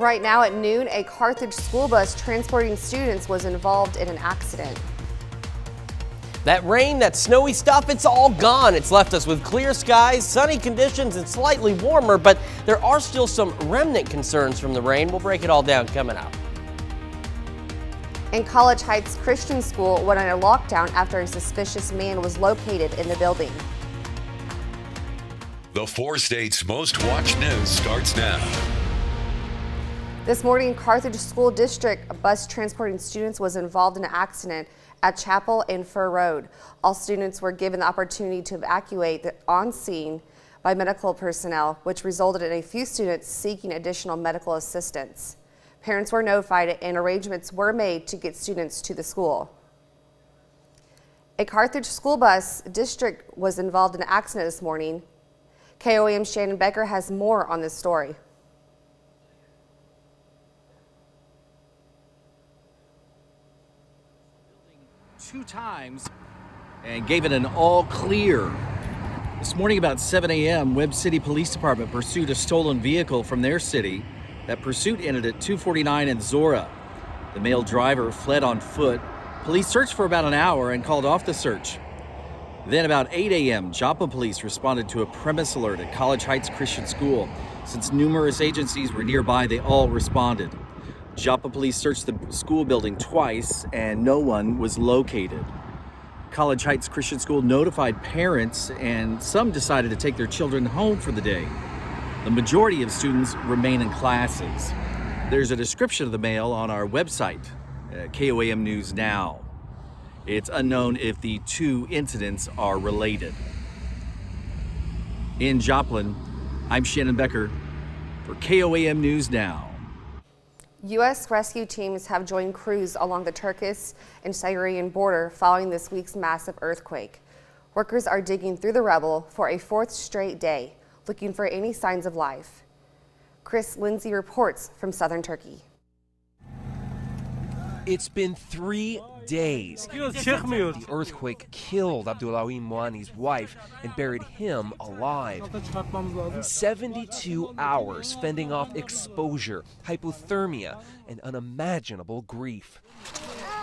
Right now at noon, a Carthage school bus transporting students was involved in an accident. That rain, that snowy stuff, it's all gone. It's left us with clear skies, sunny conditions, and slightly warmer, but there are still some remnant concerns from the rain. We'll break it all down coming up. And College Heights Christian School went on a lockdown after a suspicious man was located in the building. The 4 states' most watched news starts now. This morning, Carthage School District, a bus transporting students, was involved in an accident at Chapel and Fur Road. All students were given the opportunity to evacuate on scene by medical personnel, which resulted in a few students seeking additional medical assistance. Parents were notified and arrangements were made to get students to the school. A Carthage school bus district was involved in an accident this morning. KOAM Shannon Becker has more on this story. 2 times and gave it an all clear. This morning about 7 a.m., Webb City Police Department pursued a stolen vehicle from their city. That pursuit ended at 249 and Zora. The male driver fled on foot. Police searched for about an hour and called off the search. Then about 8 a.m., Joppa police responded to a premise alert at College Heights Christian School. Since numerous agencies were nearby, they all responded. Joppa police searched the school building twice and no one was located. College Heights Christian School notified parents and some decided to take their children home for the day. The majority of students remain in classes. There's a description of the mail on our website, KOAM News Now. It's unknown if the 2 incidents are related. In Joplin, I'm Shannon Becker for KOAM News Now. U.S. rescue teams have joined crews along the Turkish and Syrian border following this week's massive earthquake. Workers are digging through the rubble for a 4th straight day, looking for any signs of life. Chris Lindsay reports from southern Turkey. It's been 3 days. The earthquake killed Abdulawim Moani's wife and buried him alive. 72 hours fending off exposure, hypothermia, and unimaginable grief.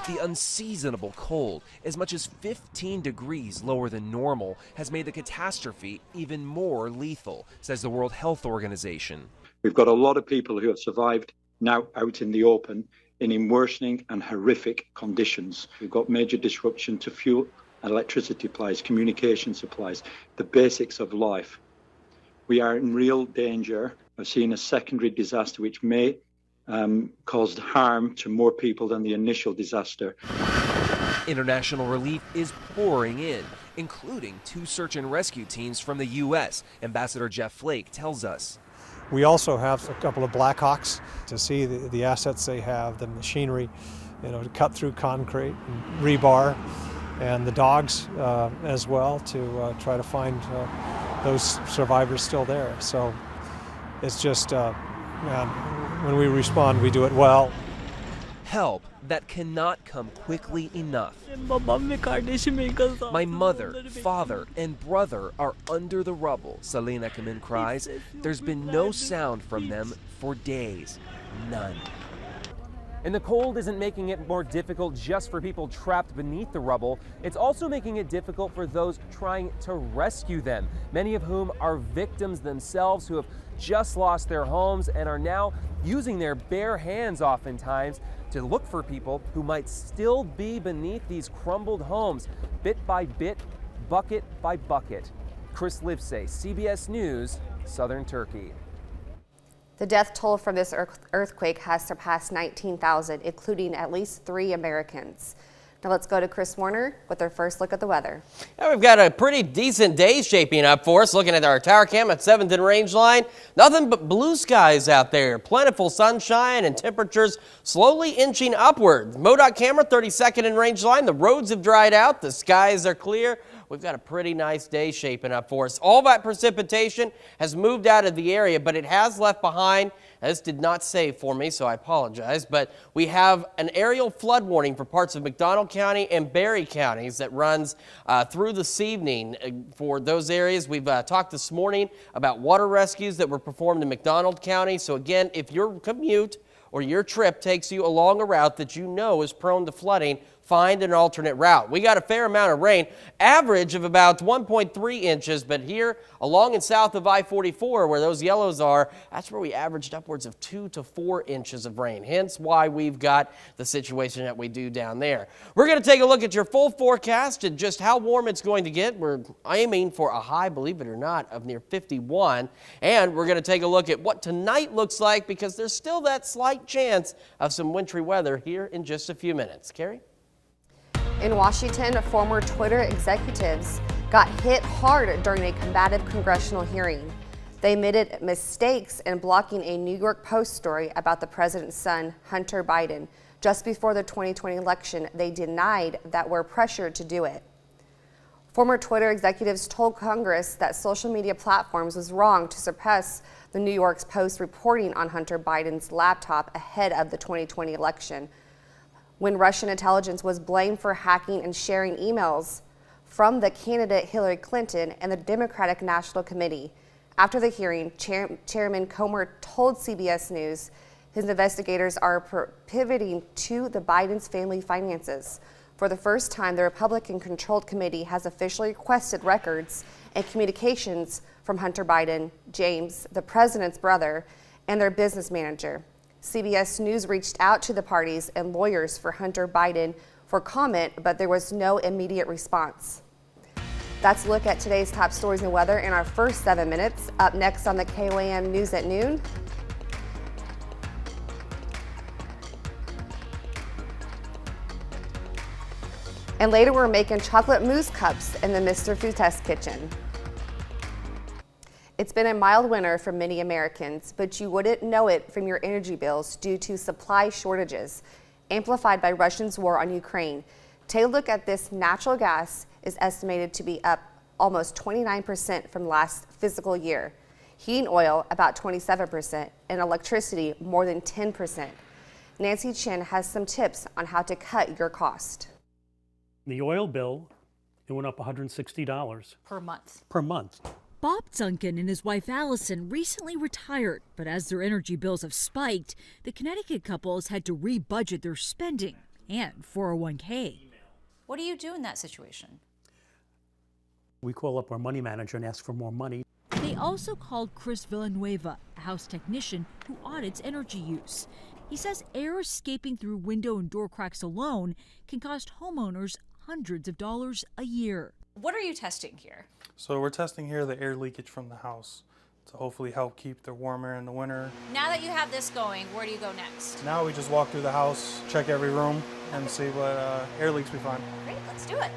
The unseasonable cold, as much as 15 degrees lower than normal, has made the catastrophe even more lethal, says the World Health Organization. We've got a lot of people who have survived now out in the open in worsening and horrific conditions. We've got major disruption to fuel and electricity supplies, communication supplies, the basics of life. We are in real danger of seeing a secondary disaster which may cause harm to more people than the initial disaster. International relief is pouring in, including 2 search and rescue teams from the U.S., Ambassador Jeff Flake tells us. We also have a couple of Blackhawks to see the assets they have, the machinery, to cut through concrete and rebar, and the dogs as well to try to find those survivors still there. So it's just, when we respond, we do it well. Help that cannot come quickly enough. My mother, father, and brother are under the rubble, Selena Kamin cries. There's been no sound from them for days. None. And the cold isn't making it more difficult just for people trapped beneath the rubble. It's also making it difficult for those trying to rescue them, many of whom are victims themselves who have just lost their homes and are now using their bare hands oftentimes to look for people who might still be beneath these crumbled homes, bit by bit, bucket by bucket. Chris Livesay, CBS News, Southern Turkey. The death toll from this earthquake has surpassed 19,000, including at least 3 Americans. Now let's go to Chris Warner with our first look at the weather. Yeah, we've got a pretty decent day shaping up for us. Looking at our tower cam at 7th and Range Line, nothing but blue skies out there. Plentiful sunshine and temperatures slowly inching upward. MoDOT camera 32nd and Range Line, the roads have dried out, the skies are clear. We've got a pretty nice day shaping up for us. All that precipitation has moved out of the area, but it has left behind This did not save for me, so I apologize, but we have an aerial flood warning for parts of McDonald County and Berry counties that runs through this evening. For those areas, we've talked this morning about water rescues that were performed in McDonald County. So again, if your commute or your trip takes you along a route that you know is prone to flooding, find an alternate route. We got a fair amount of rain, average of about 1.3 inches, but here along and south of I-44 where those yellows are, that's where we averaged upwards of 2 to 4 inches of rain, hence why we've got the situation that we do down there. We're going to take a look at your full forecast and just how warm it's going to get. We're aiming for a high, believe it or not, of near 51, and we're going to take a look at what tonight looks like because there's still that slight chance of some wintry weather here in just a few minutes. Carrie? In Washington, former Twitter executives got hit hard during a combative congressional hearing. They admitted mistakes in blocking a New York Post story about the president's son, Hunter Biden. Just before the 2020 election, they denied that were pressured to do it. Former Twitter executives told Congress that social media platforms was wrong to suppress the New York Post reporting on Hunter Biden's laptop ahead of the 2020 election, when Russian intelligence was blamed for hacking and sharing emails from the candidate Hillary Clinton and the Democratic National Committee. After the hearing, Chairman Comer told CBS News his investigators are pivoting to the Biden's family finances. For the first time, the Republican-controlled committee has officially requested records and communications from Hunter Biden, James, the president's brother, and their business manager. CBS News reached out to the parties and lawyers for Hunter Biden for comment, but there was no immediate response. That's a look at today's top stories and weather in our first 7 minutes. Up next on the KOAM News at noon. And later we're making chocolate mousse cups in the Mr. Food Test kitchen. It's been a mild winter for many Americans, but you wouldn't know it from your energy bills due to supply shortages, amplified by Russia's war on Ukraine. Take a look at this. Natural gas is estimated to be up almost 29% from last fiscal year. Heating oil about 27%, and electricity more than 10%. Nancy Chin has some tips on how to cut your cost. The oil bill, it went up $160 per month. per month. Bob Duncan and his wife Allison recently retired, but as their energy bills have spiked, the Connecticut couple has had to re-budget their spending and 401k. What do you do in that situation? We call up our money manager and ask for more money. They also called Chris Villanueva, a house technician who audits energy use. He says air escaping through window and door cracks alone can cost homeowners hundreds of dollars a year. What are you testing here? So we're testing here the air leakage from the house to hopefully help keep the warm air in the winter. Now that you have this going, where do you go next? Now we just walk through the house, check every room, and see what air leaks we find. Great, let's do it.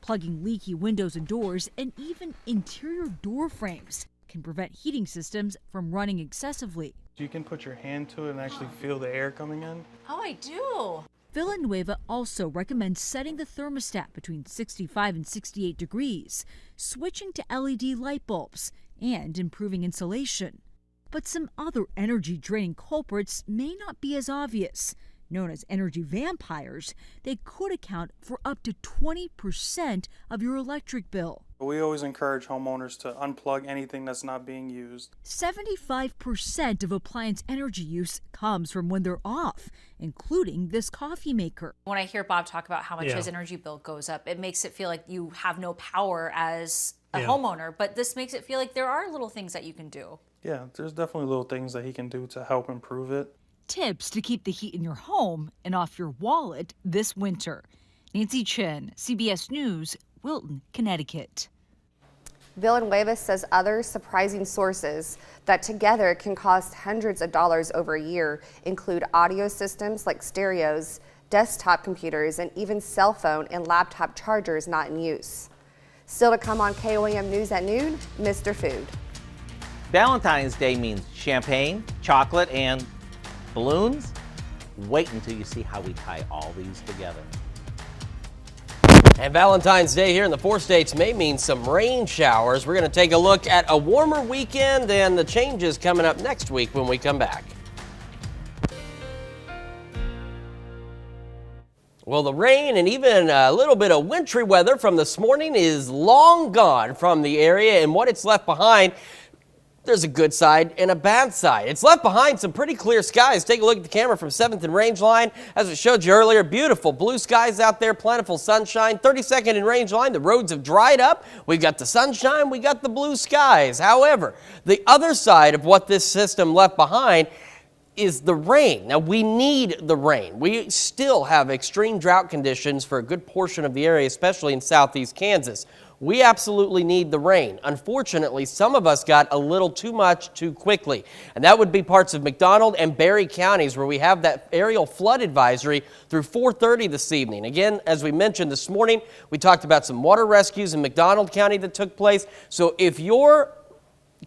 Plugging leaky windows and doors and even interior door frames can prevent heating systems from running excessively. You can put your hand to it and actually feel the air coming in. Oh, I do. Villanueva also recommends setting the thermostat between 65 and 68 degrees, switching to LED light bulbs, and improving insulation. But some other energy-draining culprits may not be as obvious. Known as energy vampires, they could account for up to 20% of your electric bill. We always encourage homeowners to unplug anything that's not being used. 75% of appliance energy use comes from when they're off, including this coffee maker. When I hear Bob talk about how much his energy bill goes up, it makes it feel like you have no power as a homeowner, but this makes it feel like there are little things that you can do. Yeah, there's definitely little things that he can do to help improve it. Tips to keep the heat in your home and off your wallet this winter. Nancy Chen, CBS News, Wilton, Connecticut. Villanueva says other surprising sources that together can cost hundreds of dollars over a year include audio systems like stereos, desktop computers, and even cell phone and laptop chargers not in use. Still to come on KOAM News at noon, Mr. Food. Valentine's Day means champagne, chocolate, and balloons. Wait until you see how we tie all these together. And Valentine's Day here in the 4 states may mean some rain showers. We're going to take a look at a warmer weekend and the changes coming up next week when we come back. Well, the rain and even a little bit of wintry weather from this morning is long gone from the area, and what it's left behind, there's a good side and a bad side. It's left behind some pretty clear skies. Take a look at the camera from 7th and Range Line. As we showed you earlier, beautiful blue skies out there, plentiful sunshine. 32nd and Range Line, the roads have dried up. We've got the sunshine, we got the blue skies. However, the other side of what this system left behind is the rain. Now, we need the rain. We still have extreme drought conditions for a good portion of the area, especially in southeast Kansas. We absolutely need the rain. Unfortunately, some of us got a little too much too quickly, and that would be parts of McDonald and Berry counties where we have that aerial flood advisory through 4:30 this evening. Again, as we mentioned this morning, we talked about some water rescues in McDonald County that took place. So if your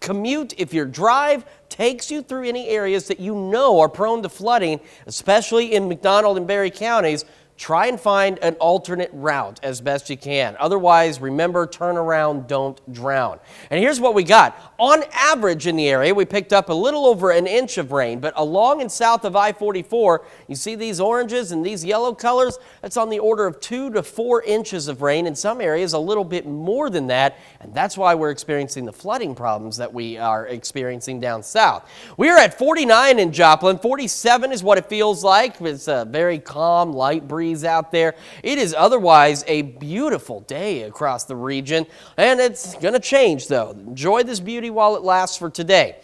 commute, if your drive takes you through any areas that you know are prone to flooding, especially in McDonald and Berry counties, try and find an alternate route as best you can. Otherwise, remember, turn around, don't drown. And here's what we got. On average in the area, we picked up a little over an inch of rain, but along and south of I-44, you see these oranges and these yellow colors? That's on the order of 2 to 4 inches of rain. In some areas, a little bit more than that, and that's why we're experiencing the flooding problems that we are experiencing down south. We are at 49 in Joplin. 47 is what it feels like. It's a very calm, light breeze out there. It is otherwise a beautiful day across the region, and it's going to change though. Enjoy this beauty while it lasts for today.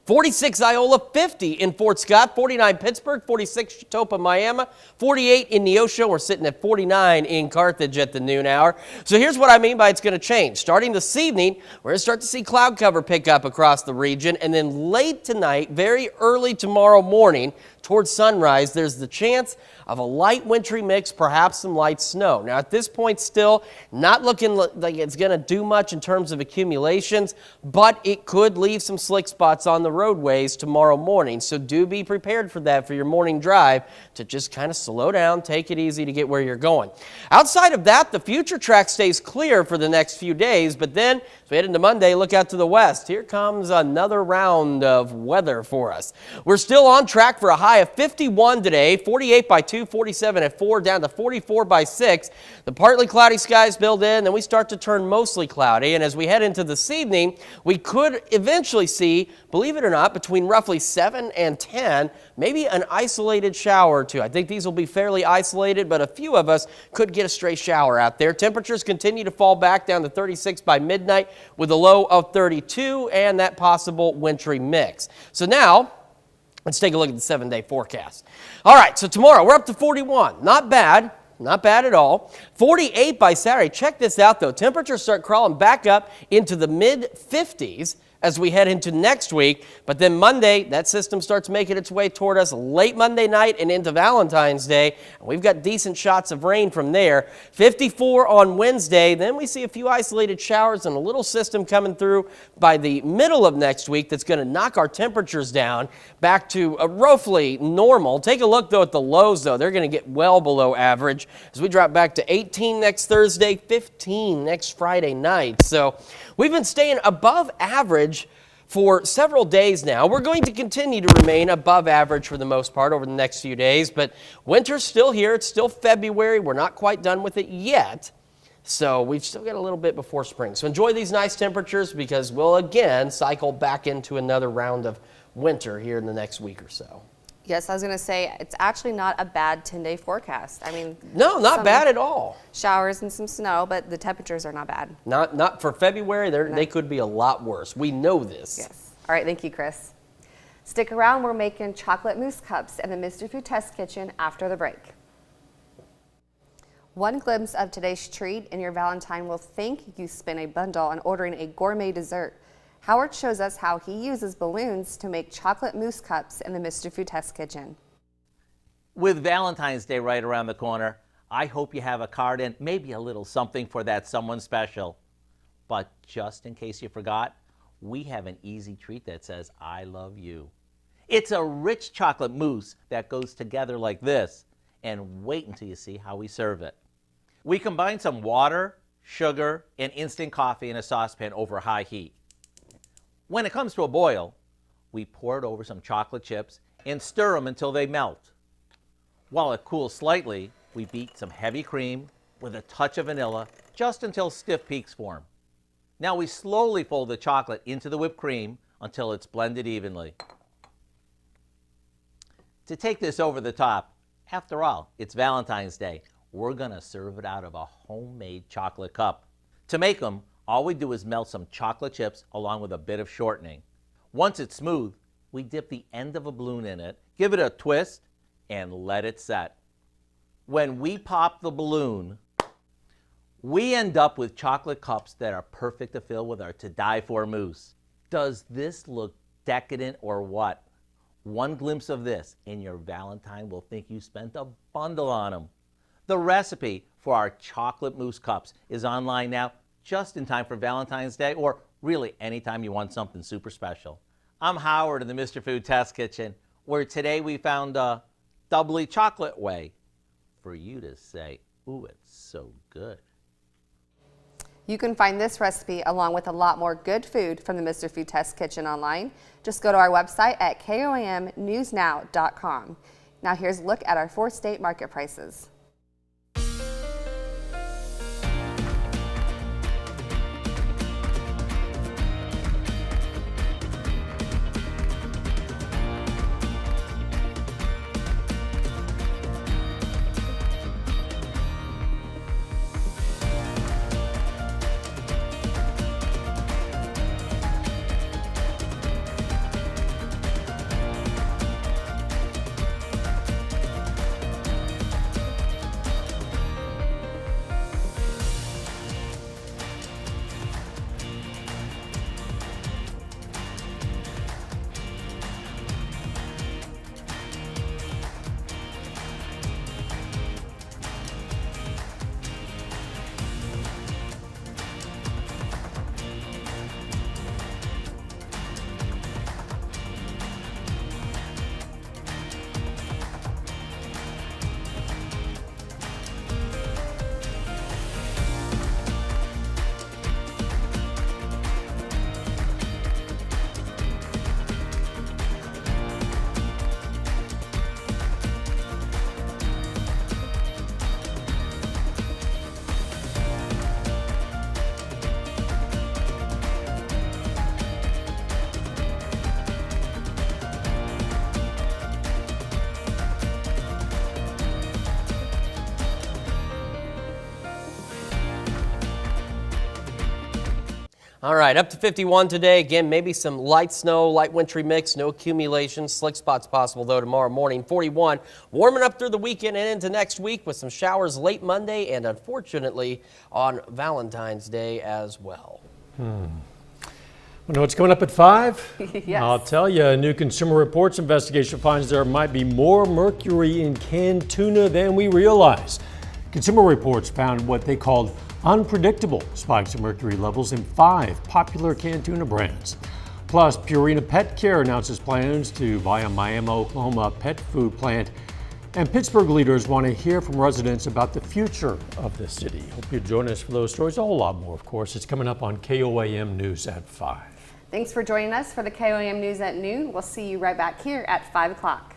46 Iola, 50 in Fort Scott, 49 Pittsburgh, 46 Chitopa, Miami, 48 in Neosho. We're sitting at 49 in Carthage at the noon hour. So here's what I mean by it's going to change. Starting this evening, we're going to start to see cloud cover pick up across the region, and then late tonight, very early tomorrow morning, towards sunrise, there's the chance of a light wintry mix, perhaps some light snow. Now, at this point, still not looking like it's going to do much in terms of accumulations, but it could leave some slick spots on the roadways tomorrow morning. So do be prepared for that for your morning drive, to just kind of slow down, take it easy to get where you're going. Outside of that, the future track stays clear for the next few days, but then as we head into Monday, look out to the west. Here comes another round of weather for us. We're still on track for a high of 51 today, 48 by 2, 47 at 4, down to 44 by 6. The partly cloudy skies build in, then we start to turn mostly cloudy. And as we head into this evening, we could eventually see, believe it or not, between roughly 7 and 10, maybe an isolated shower or two. I think these will be fairly isolated, but a few of us could get a stray shower out there. Temperatures continue to fall back down to 36 by midnight with a low of 32 and that possible wintry mix. So now, let's take a look at the 7-day forecast. All right, so tomorrow we're up to 41. Not bad. Not bad at all. 48 by Saturday. Check this out, though. Temperatures start crawling back up into the mid-50s as we head into next week. But then Monday, that system starts making its way toward us late Monday night and into Valentine's Day. And we've got decent shots of rain from there. 54 on Wednesday. Then we see a few isolated showers and a little system coming through by the middle of next week that's going to knock our temperatures down back to roughly normal. Take a look, though, at the lows, though. They're going to get well below average as we drop back to 18 next Thursday, 15 next Friday night. So we've been staying above average for several days now. We're going to continue to remain above average for the most part over the next few days, but winter's still here. It's still February. We're not quite done with it yet, so we've still got a little bit before spring. So enjoy these nice temperatures, because we'll again cycle back into another round of winter here in the next week or so. Yes, I was going to say, it's actually not a bad 10-day forecast. I mean, no, not bad at all. Showers and some snow, but the temperatures are not bad. Not for February. They could be a lot worse. We know this. Yes. All right, thank you, Chris. Stick around. We're making chocolate mousse cups in the Mr. Food Test Kitchen after the break. One glimpse of today's treat, and your Valentine will think you spent a bundle on ordering a gourmet dessert. Howard shows us how he uses balloons to make chocolate mousse cups in the Mr. Food Test Kitchen. With Valentine's Day right around the corner, I hope you have a card and maybe a little something for that someone special. But just in case you forgot, we have an easy treat that says, I love you. It's a rich chocolate mousse that goes together like this. And wait until you see how we serve it. We combine some water, sugar, and instant coffee in a saucepan over high heat. When it comes to a boil, we pour it over some chocolate chips and stir them until they melt. While it cools slightly, We beat some heavy cream with a touch of vanilla just until stiff peaks form. Now we slowly fold the chocolate into the whipped cream until it's blended evenly. To take this over the top, after all, it's Valentine's Day. We're gonna serve it out of a homemade chocolate cup. To make them, all we do is melt some chocolate chips along with a bit of shortening. Once it's smooth, we dip the end of a balloon in it, give it a twist, and let it set. When we pop the balloon, we end up with chocolate cups that are perfect to fill with our to-die-for mousse. Does this look decadent or what? One glimpse of this and your Valentine will think you spent a bundle on them. The recipe for our chocolate mousse cups is online now, just in time for Valentine's Day, or really anytime you want something super special. I'm Howard in the Mr. Food Test Kitchen, where today we found a doubly chocolate way for you to say, ooh, it's so good. You can find this recipe along with a lot more good food from the Mr. Food Test Kitchen online. Just go to our website at KOAMnewsnow.com. Now here's a look at our 4-state market prices. All right, up to 51 today. Again, maybe some light snow, light wintry mix, no accumulation. Slick spots possible, though, tomorrow morning. 41, warming up through the weekend and into next week with some showers late Monday and, unfortunately, on Valentine's Day as well. Well, know what's coming up at 5? Yes. I'll tell you, a new Consumer Reports investigation finds there might be more mercury in canned tuna than we realize. Consumer Reports found what they called unpredictable spikes of mercury levels in 5 popular canned tuna brands. Plus, Purina Pet Care announces plans to buy a Miami, Oklahoma pet food plant. And Pittsburgh leaders want to hear from residents about the future of the city. Hope you join us for those stories. A whole lot more, of course. It's coming up on KOAM News at 5. Thanks for joining us for the KOAM News at noon. We'll see you right back here at 5 o'clock.